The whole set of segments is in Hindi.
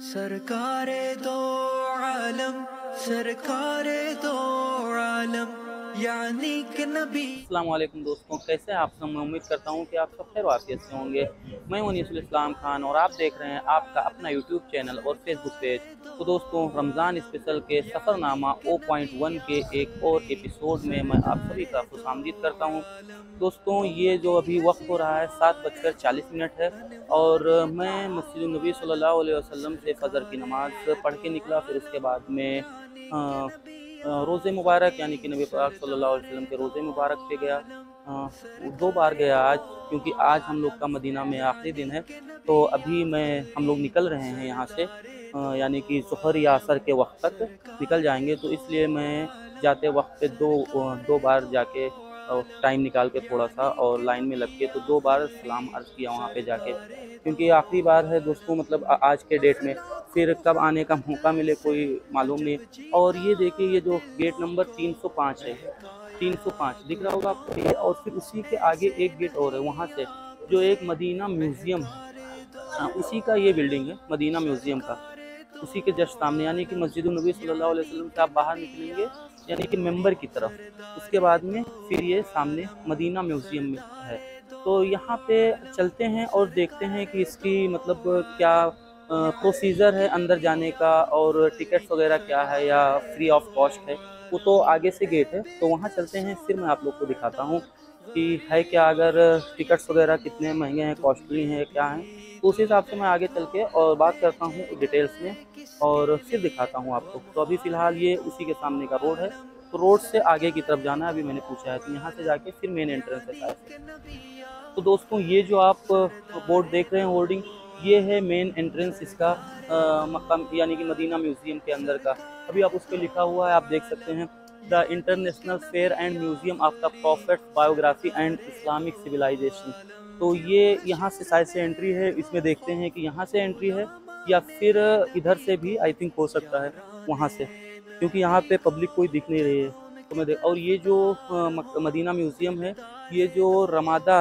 सरकारे दो आलम, सरकारे दो आलम, यानी कि नबी। अस्सलाम वालेकुम दोस्तों, कैसे हैं आप सब। मैं उम्मीद करता हूं कि आप सब खैर वाफियत से होंगे। मैं अनीसुल इस्लाम खान और आप देख रहे हैं आपका अपना यूट्यूब चैनल और फेसबुक पेज। तो दोस्तों, रमज़ान स्पेशल के सफ़रनामा O.1 के एक और एपिसोड में मैं आप सभी का खुशामदीद करता हूं। दोस्तों, ये जो अभी वक्त हो रहा है 7:40 है और मैं मस्जिद नबी सल्लल्लाहु अलैहि वसल्लम से फ़जर की नमाज़ पढ़ के निकला। फिर उसके बाद में रोज़े मुबारक यानी कि नबी पाक सल्लल्लाहु अलैहि वसल्लम के रोज़े मुबारक पे गया। 2 बार गया आज, क्योंकि आज हम लोग का मदीना में आखिरी दिन है। तो अभी हम लोग निकल रहे हैं यहाँ से, यानी कि ज़ोहर या असर के वक्त तक निकल जाएंगे। तो इसलिए मैं जाते वक्त पे दो बार जाके टाइम निकाल के थोड़ा सा और लाइन में लग के तो 2 बार सलाम अर्ज़ किया वहाँ पे जाके, क्योंकि आखिरी बार है दोस्तों, मतलब आज के डेट में। फिर कब आने का मौका मिले कोई मालूम नहीं। और ये देखिए, ये जो गेट नंबर 305 है, 305 दिख रहा होगा आपको ये। और फिर उसी के आगे एक गेट और है, वहाँ से जो एक मदीना म्यूज़ियम है, उसी का ये बिल्डिंग है मदीना म्यूज़ियम का, उसी के जस्ट सामने। यानी कि मस्जिद नबी सल्लल्लाहु अलैहि वसल्लम से आप बाहर निकलेंगे यानी कि मेंबर की तरफ, उसके बाद में फिर ये सामने मदीना म्यूज़ियम में है। तो यहाँ पे चलते हैं और देखते हैं कि इसकी मतलब क्या प्रोसीजर है अंदर जाने का, और टिकट्स वगैरह क्या है या फ्री ऑफ कॉस्ट है। वो तो आगे से गेट है, तो वहाँ चलते हैं, फिर मैं आप लोग को दिखाता हूँ कि है क्या, अगर टिकट्स वगैरह कितने महंगे हैं, कॉस्टली हैं, क्या हैं। तो उस हिसाब से मैं आगे चल के और बात करता हूँ डिटेल्स में और फिर दिखाता हूँ आपको। तो अभी फ़िलहाल ये उसी के सामने का रोड है, तो रोड से आगे की तरफ जाना है। अभी मैंने पूछा है, तो यहाँ से जाके फिर मेन एंट्रेंस है शायद। तो दोस्तों, ये जो आप बोर्ड देख रहे हैं, होर्डिंग, ये है मेन एंट्रेंस इसका, मकाम यानी कि मदीना म्यूज़ियम के अंदर का। अभी आप उस पर लिखा हुआ है, आप देख सकते हैं, the international fair and museum of the prophet biography and Islamic civilisation. तो ये यहाँ से शायद से एंट्री है, इसमें देखते हैं कि यहाँ से एंट्री है या फिर इधर से भी आई थिंक हो सकता है, वहाँ से, क्योंकि यहाँ पे पब्लिक कोई दिख नहीं रही है। तो मैं देख, और ये जो मदीना म्यूज़ियम है, ये जो रमादा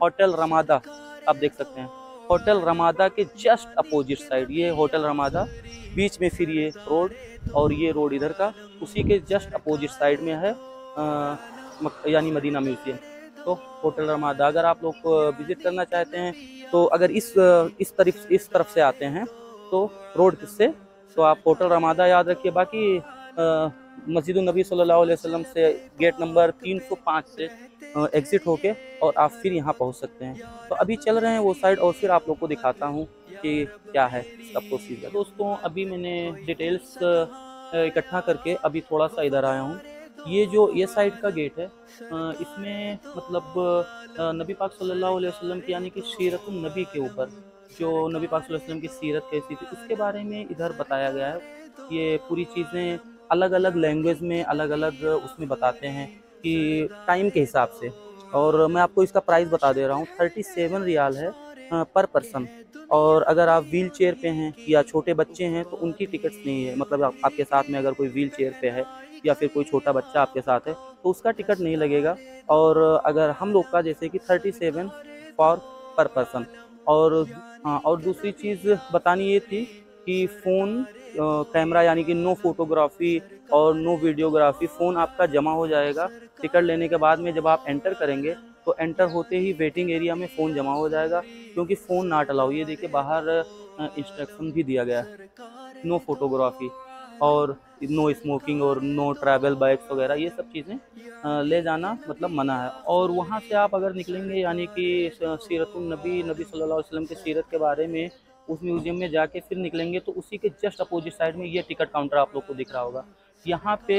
होटल रमादा आप देख सकते हैं, होटल रमादा के जस्ट अपोजिट साइड ये होटल रमादा, बीच में फिर ये रोड और ये रोड इधर का, उसी के जस्ट अपोजिट साइड में है यानी मदीना म्यूज़ियम। तो होटल रमादा अगर आप लोग विज़िट करना चाहते हैं, तो अगर इस तरफ से आते हैं तो रोड से, तो आप होटल रमादा याद रखिए। बाकी मस्जिद नबी सल्लल्लाहु अलैहि वसल्लम से गेट नंबर 305 से एग्ज़िट होके और आप फिर यहाँ पहुँच सकते हैं। तो अभी चल रहे हैं वो साइड और फिर आप लोग को दिखाता हूँ कि क्या है इसका प्रोसीजर। दोस्तों, अभी मैंने डिटेल्स इकट्ठा करके अभी थोड़ा सा इधर आया हूँ। ये साइड का गेट है, इसमें मतलब नबी पाक सल्लल्लाहु अलैहि वसल्लम की यानी कि सीरतुन नबी के ऊपर, जो नबी पाक सल्लल्लाहु अलैहि वसल्लम की सीरत कैसी थी उसके बारे में इधर बताया गया है। ये पूरी चीज़ें अलग अलग लैंग्वेज में अलग अलग उसमें बताते हैं कि टाइम के हिसाब से। और मैं आपको इसका प्राइस बता दे रहा हूँ, 37 रियाल है पर पर्सन। और अगर आप व्हील चेयर पे हैं या छोटे बच्चे हैं तो उनकी टिकट्स नहीं है, मतलब आपके साथ में अगर कोई व्हील चेयर पे है या फिर कोई छोटा बच्चा आपके साथ है तो उसका टिकट नहीं लगेगा। और अगर हम लोग का जैसे कि 37 फॉर पर पर्सन। और हाँ, और दूसरी चीज़ बतानी ये थी कि फ़ोन कैमरा यानी कि नो फोटोग्राफी और नो वीडियोग्राफी, फ़ोन आपका जमा हो जाएगा टिकट लेने के बाद में। जब आप एंटर करेंगे तो एंटर होते ही वेटिंग एरिया में फ़ोन जमा हो जाएगा, क्योंकि फ़ोन नॉट अलाउ। ये देखिए बाहर इंस्ट्रक्शन भी दिया गया है, नो फोटोग्राफी और नो स्मोकिंग और नो ट्रैवल बैग्स वगैरह, ये सब चीज़ें ले जाना मतलब मना है। और वहाँ से आप अगर निकलेंगे यानी कि सीरतुन नबी सल्लल्लाहु अलैहि वसल्लम की सीरत के बारे में उस म्यूज़ियम में जाके फिर निकलेंगे, तो उसी के जस्ट अपोजिट साइड में ये टिकट काउंटर आप लोग को दिख रहा होगा। यहाँ पे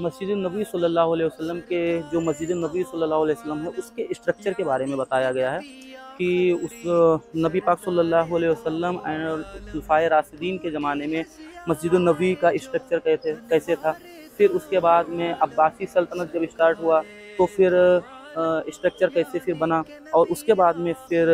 मस्जिद नबी सल्लल्लाहु अलैहि वसल्लम के, जो मस्जिद नबी सल्लल्लाहु अलैहि वसल्लम है उसके स्ट्रक्चर के बारे में बताया गया है कि उस नबी पाक सल्लल्लाहु अलैहि वसल्लम एंड खुलफाए राशिदीन के ज़माने में मस्जिद नबी का स्ट्रक्चर कैसे था। फिर उसके बाद में अब्बासी सल्तनत जब स्टार्ट हुआ तो फिर स्ट्रक्चर कैसे फिर बना, और उसके बाद में फिर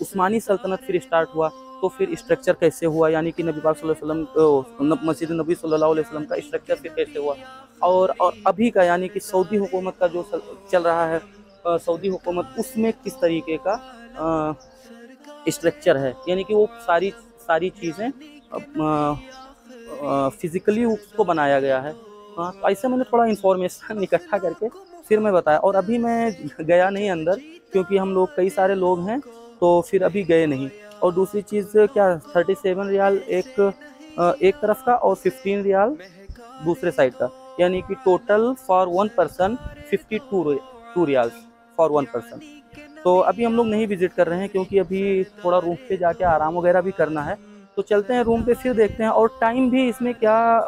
उस्मानी सल्तनत फिर स्टार्ट हुआ तो फिर स्ट्रक्चर कैसे हुआ, यानी कि नबी पाक सल्लल्लाहु अलैहि वसल्लम मस्जिद नबी सल्लल्लाहु अलैहि वसल्लम का स्ट्रक्चर फिर कैसे हुआ। और अभी का यानी कि सऊदी हुकूमत का जो चल रहा है, सऊदी हुकूमत, उसमें किस तरीके का स्ट्रक्चर है, यानी कि वो सारी सारी चीज़ें फिज़िकली उसको बनाया गया है। हाँ, तो ऐसे मैंने थोड़ा इन्फॉर्मेशन इकट्ठा करके फिर मैं बताया। और अभी मैं गया नहीं अंदर, क्योंकि हम लोग कई सारे लोग हैं, तो फिर अभी गए नहीं। और दूसरी चीज़ क्या, 37 रियाल एक तरफ का और 15 रियाल दूसरे साइड का, यानी कि total for 1 person 52 riyals for 1 person. तो अभी हम लोग नहीं विज़िट कर रहे हैं, क्योंकि अभी थोड़ा रूम पे जाके आराम वगैरह भी करना है। तो चलते हैं रूम पे, फिर देखते हैं। और टाइम भी इसमें क्या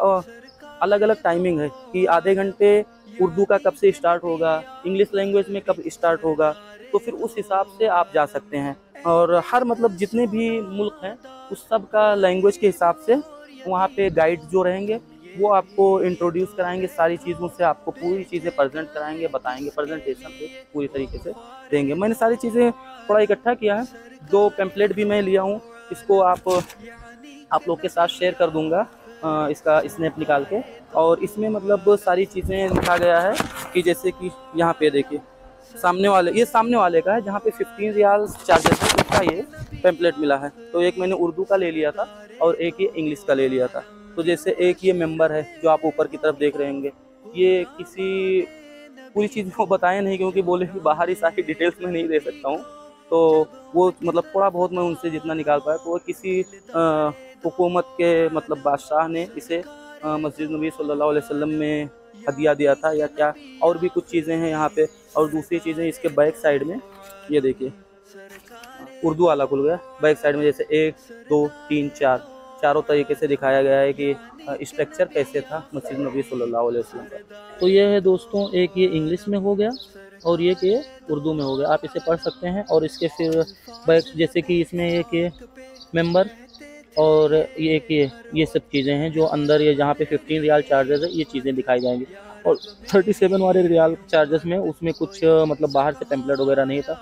अलग अलग टाइमिंग है कि आधे घंटे उर्दू का कब से स्टार्ट होगा, इंग्लिश लैंग्वेज में कब स्टार्ट होगा, तो फिर उस हिसाब से आप जा सकते हैं। और हर मतलब जितने भी मुल्क हैं उस सब का लैंग्वेज के हिसाब से वहाँ पे गाइड जो रहेंगे वो आपको इंट्रोड्यूस कराएंगे, सारी चीज़ों से आपको पूरी चीज़ें प्रेजेंट कराएंगे, बताएंगे, प्रेजेंटेशन पे पूरी तरीके से देंगे। मैंने सारी चीज़ें थोड़ा इकट्ठा किया है, 2 पैम्पलेट भी मैं लिया हूँ, इसको आप लोग के साथ शेयर कर दूँगा, इसका स्नैप निकाल के। और इसमें मतलब सारी चीज़ें लिखा गया है कि जैसे कि यहाँ पे देखिए सामने वाले का है, जहाँ पे 15 रियाल चार्जेस है, उसका ये पैम्पलेट मिला है। तो एक मैंने उर्दू का ले लिया था और एक ये इंग्लिश का ले लिया था। तो जैसे एक ये मेंबर है जो आप ऊपर की तरफ देख रहे होंगे, ये किसी पूरी चीज़ को बताए नहीं, क्योंकि बोले कि बाहर ही सारी डिटेल्स में नहीं दे सकता हूँ। तो वो मतलब थोड़ा बहुत मैं उनसे जितना निकाल पाया, तो वो किसी हुकूमत के मतलब बादशाह ने इसे मस्जिद नबी सल्लल्लाहु अलैहि वसल्लम में हदिया दिया था या क्या। और भी कुछ चीज़ें हैं यहाँ पे। और दूसरी चीज़ें इसके बैक साइड में, ये देखिए उर्दू वाला खुल गया। बैक साइड में जैसे 1 2 3 4 चारों तरीके से दिखाया गया है कि स्ट्रक्चर कैसे था मस्जिद नबी सल्लल्लाहु अलैहि वसल्लम का। तो ये है दोस्तों, एक ये इंग्लिश में हो गया और ये कि उर्दू में हो गया, आप इसे पढ़ सकते हैं। और इसके फिर बैक जैसे कि इसमें एक ये मेंबर और ये सब चीज़ें हैं जो अंदर, ये जहाँ पे 15 रियाल चार्जेस है, ये चीज़ें दिखाई जाएंगी। और 37 वाले रियाल चार्जेस में उसमें कुछ मतलब बाहर से पैम्पलेट वगैरह नहीं था।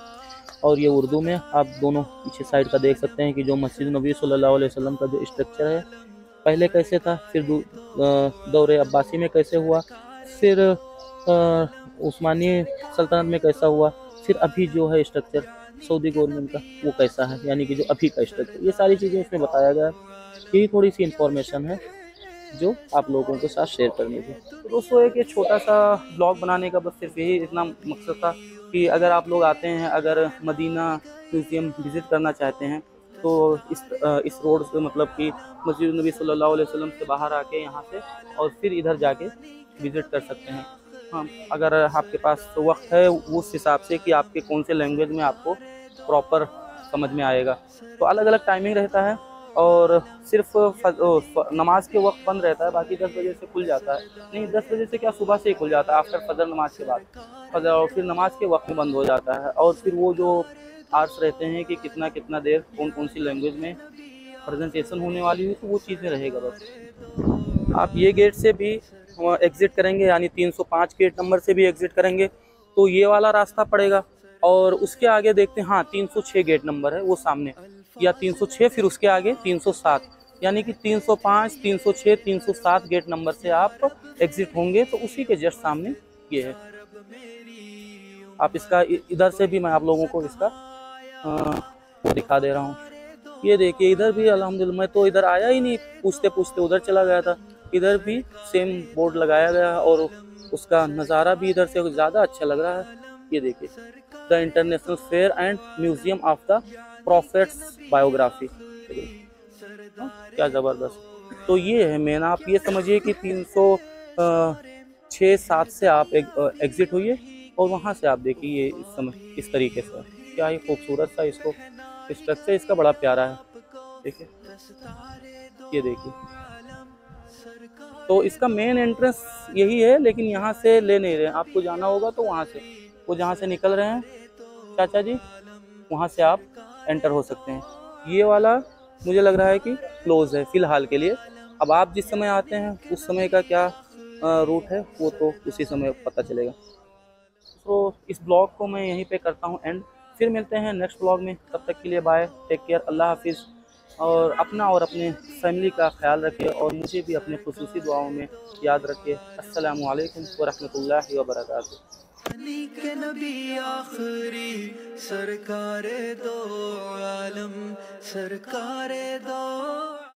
और ये उर्दू में आप दोनों पीछे साइड का देख सकते हैं कि जो मस्जिद नबी सल्लल्लाहु अलैहि वसल्लम का जो स्ट्रक्चर है पहले कैसे था, फिर दौरे अब्बासी में कैसे हुआ, फिर उस्मानी सल्तनत में कैसा हुआ, फिर अभी जो है स्ट्रक्चर सऊदी गवर्नमेंट का वो कैसा है, यानी कि जो अभी का स्ट्रक्चर, ये सारी चीज़ें इसमें बताया गया है। यही थोड़ी सी इन्फॉर्मेशन है जो आप लोगों के साथ शेयर करनी थी। तो दोस्तों एक ये छोटा सा ब्लॉग बनाने का बस सिर्फ यही इतना मकसद था कि अगर आप लोग आते हैं, अगर मदीना म्यूज़ियम विज़िट करना चाहते हैं, तो इस रोड से मतलब कि मस्जिद नबी सल्लल्लाहु अलैहि वसल्लम से बाहर आके यहाँ से और फिर इधर जाके विज़िट कर सकते हैं। हाँ, अगर आपके पास वक्त है उस हिसाब से कि आपके कौन से लैंग्वेज में आपको प्रॉपर समझ में आएगा। तो अलग अलग टाइमिंग रहता है और सिर्फ नमाज के वक्त बंद रहता है, बाकी 10 बजे से खुल जाता है। नहीं, 10 बजे से क्या, सुबह से ही खुल जाता है, आफ्टर फजर नमाज के बाद फजर, और फिर नमाज के वक्त में बंद हो जाता है। और फिर वो जो आर्ट्स रहते हैं कि कितना कितना देर कौन कौन सी लैंग्वेज में प्रेजेंटेशन होने वाली है, तो वो चीज़ें रहेगा बस। आप ये गेट से भी एग्ज़िट करेंगे, यानी 305 गेट नंबर से भी एग्ज़िट करेंगे तो ये वाला रास्ता पड़ेगा। और उसके आगे देखते हैं, हाँ 306 गेट नंबर है वो सामने, या 306, फिर उसके आगे 307, यानी कि 305, 306, 307 गेट नंबर से आप एग्ज़िट होंगे तो उसी के जस्ट सामने ये है। आप इसका इधर से भी मैं आप लोगों को इसका दिखा दे रहा हूँ। ये देखिए इधर भी अल्हम्दुलिल्लाह, मैं तो इधर आया ही नहीं, पूछते पूछते उधर चला गया था। इधर भी सेम बोर्ड लगाया गया है और उसका नज़ारा भी इधर से ज़्यादा अच्छा लग रहा है। ये देखिए, the international fair and museum of the profits biography, क्या ज़बरदस्त। तो ये है मेन, आप ये समझिए कि 306-7 से आप एग्ज़िट हुई और वहाँ से आप देखिए ये इस समय इस तरीके से क्या ही खूबसूरत सा इसको स्ट्रक्चर इसका बड़ा प्यारा है। देखिए, ये देखिए, तो इसका मेन एंट्रेंस यही है, लेकिन यहाँ से ले नहीं रहे, आपको जाना होगा तो वहाँ से, वो जहाँ से निकल रहे हैं चाचा जी, वहाँ से आप एंटर हो सकते हैं। ये वाला मुझे लग रहा है कि क्लोज़ है फ़िलहाल के लिए। अब आप जिस समय आते हैं उस समय का क्या रूट है वो तो उसी समय पता चलेगा। तो इस ब्लॉग को मैं यहीं पे करता हूँ एंड, फिर मिलते हैं नेक्स्ट ब्लॉग में। तब तक के लिए बाय, टेक केयर, अल्लाह हाफिज़। और अपना और अपने फैमिली का ख्याल रखिए और मुझे भी अपने खुसूसी दुआओं में याद रखिए। अस्सलामु अलैकुम व रहमतुल्लाहि व बरकातुहू। यानी के नबी आखिरी सरकारे दो आलम सरकारे दो